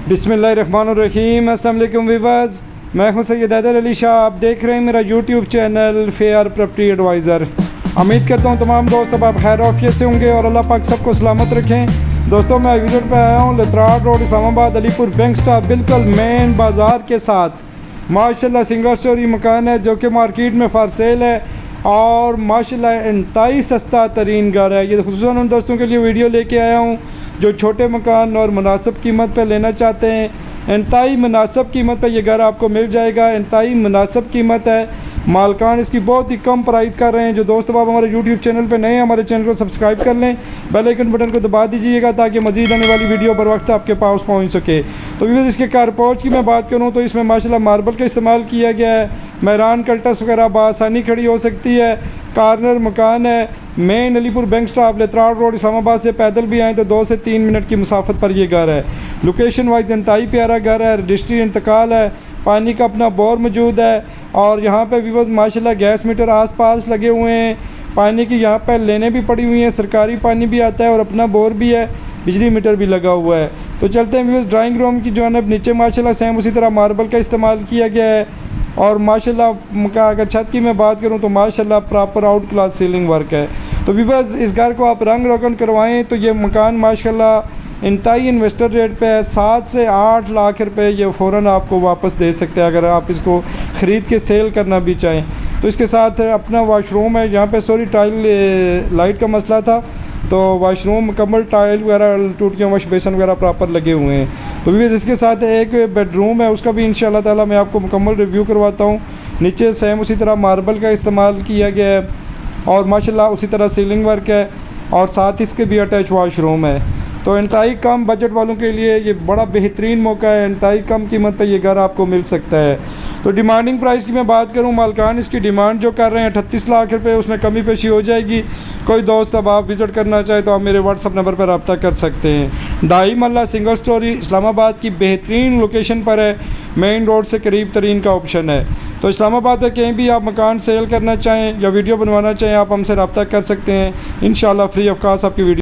बिस्मिल्लाहिर्रहमानिर्रहीम। अस्सलाम वालेकुम व्यूअर्स, मैं हूं सैयद हैदर अली शाह। आप देख रहे हैं मेरा YouTube channel fair property adviser. उम्मीद करता हूं तमाम दोस्त अब आप खैर आफियत से होंगे और अल्लाह पाक सबको सलामत रखें। दोस्तों, मैं विजिट पे आया हूं Lehtrar road, Islamabad, Alipur bank stop, बिल्कुल मेन बाज़ार के साथ। माशाल्लाह सिंगल स्टोरी मकान है जो कि मार्केट में फॉर सेल है और माशाल्लाह इंतहाई सस्ता तरीन घर है। ये खुसूसन उन दोस्तों के लिए वीडियो लेके आया हूँ जो छोटे मकान और मुनासिब कीमत पे लेना चाहते हैं। इंतहाई मुनासिब कीमत पे ये घर आपको मिल जाएगा। इंतहाई मुनासिब कीमत है। मालकान इसकी बहुत ही कम प्राइस कर रहे हैं। जो दोस्त अब हमारे यूट्यूब चैनल पे नए हैं, हमारे चैनल को सब्सक्राइब कर लें, बेल आइकन बटन को दबा दीजिएगा ताकि मज़ीद आने वाली वीडियो बर वक्त आपके पास पहुंच सके। तो व्यूअर्स, इसके कारपोर्च की मैं बात करूं तो इसमें माशाल्लाह मार्बल का इस्तेमाल किया गया है। मैरान कल्टस वगैरह बआसानी खड़ी हो सकती है। कार्नर मकान है। Main Alipur bank stop, Lehtrar road, Islamabad से पैदल भी आएँ तो 2 से 3 मिनट की मुसाफत पर ये घर है। लोकेशन वाइज इंतहाई प्यारा घर है। रजिस्ट्री इंतकाल है। पानी का अपना बोर मौजूद है और यहाँ पे व्यूअर्स माशाल्लाह गैस मीटर आसपास लगे हुए हैं। पानी की यहाँ पे लेने भी पड़ी हुई हैं। सरकारी पानी भी आता है और अपना बोर भी है। बिजली मीटर भी लगा हुआ है। तो चलते हैं व्यूअर्स, ड्राइंग रूम की जानब। नीचे माशाल्लाह सेम उसी तरह मार्बल का इस्तेमाल किया गया है और माशाल्लाह का अगर छत की मैं बात करूं तो माशाल्लाह proper out class ceiling work है। तो व्यूअर्स, इस घर को आप रंग रोगन करवाएं तो ये मकान माशाल्लाह इंतहाई इन्वेस्टर रेट पे है। 7 से 8 लाख रुपए ये फ़ौरन आपको वापस दे सकते हैं अगर आप इसको ख़रीद के सेल करना भी चाहें। तो इसके साथ अपना वाशरूम है। यहाँ पे सॉरी टाइल लाइट का मसला था तो वाशरूम मुकम्मल टाइल वगैरह टूटियाँ वॉश बेसन वगैरह प्रॉपर लगे हुए हैं। तो भी इसके साथ एक बेडरूम है, उसका भी इंशाल्लाह ताला मैं आपको मुकम्मल रिव्यू करवाता हूँ। नीचे सेम उसी तरह मार्बल का इस्तेमाल किया गया है और माशाल्लाह उसी तरह सीलिंग वर्क है और साथ इसके भी अटैच वाशरूम है। तो इंतहाई कम बजट वालों के लिए ये बड़ा बेहतरीन मौका है। इंतहाई कम कीमत पे ये घर आपको मिल सकता है। तो डिमांडिंग प्राइस की मैं बात करूं, मालकान इसकी डिमांड जो कर रहे हैं 38 लाख रुपए, उसमें कमी पेशी हो जाएगी। कोई दोस्त अब आप विज़िट करना चाहे तो आप मेरे व्हाट्सअप नंबर पर रब्ता कर सकते हैं। 2.5 मरला सिंगल स्टोरी इस्लामाबाद की बेहतरीन लोकेशन पर है। मेन रोड से करीब तरीन का ऑप्शन है। तो इस्लामाबाद में कहीं भी आप मकान सेल करना चाहें या वीडियो बनवाना चाहें आप हमसे रब्ता कर सकते हैं। इंशाल्लाह फ्री ऑफ कॉस्ट आपकी वीडियो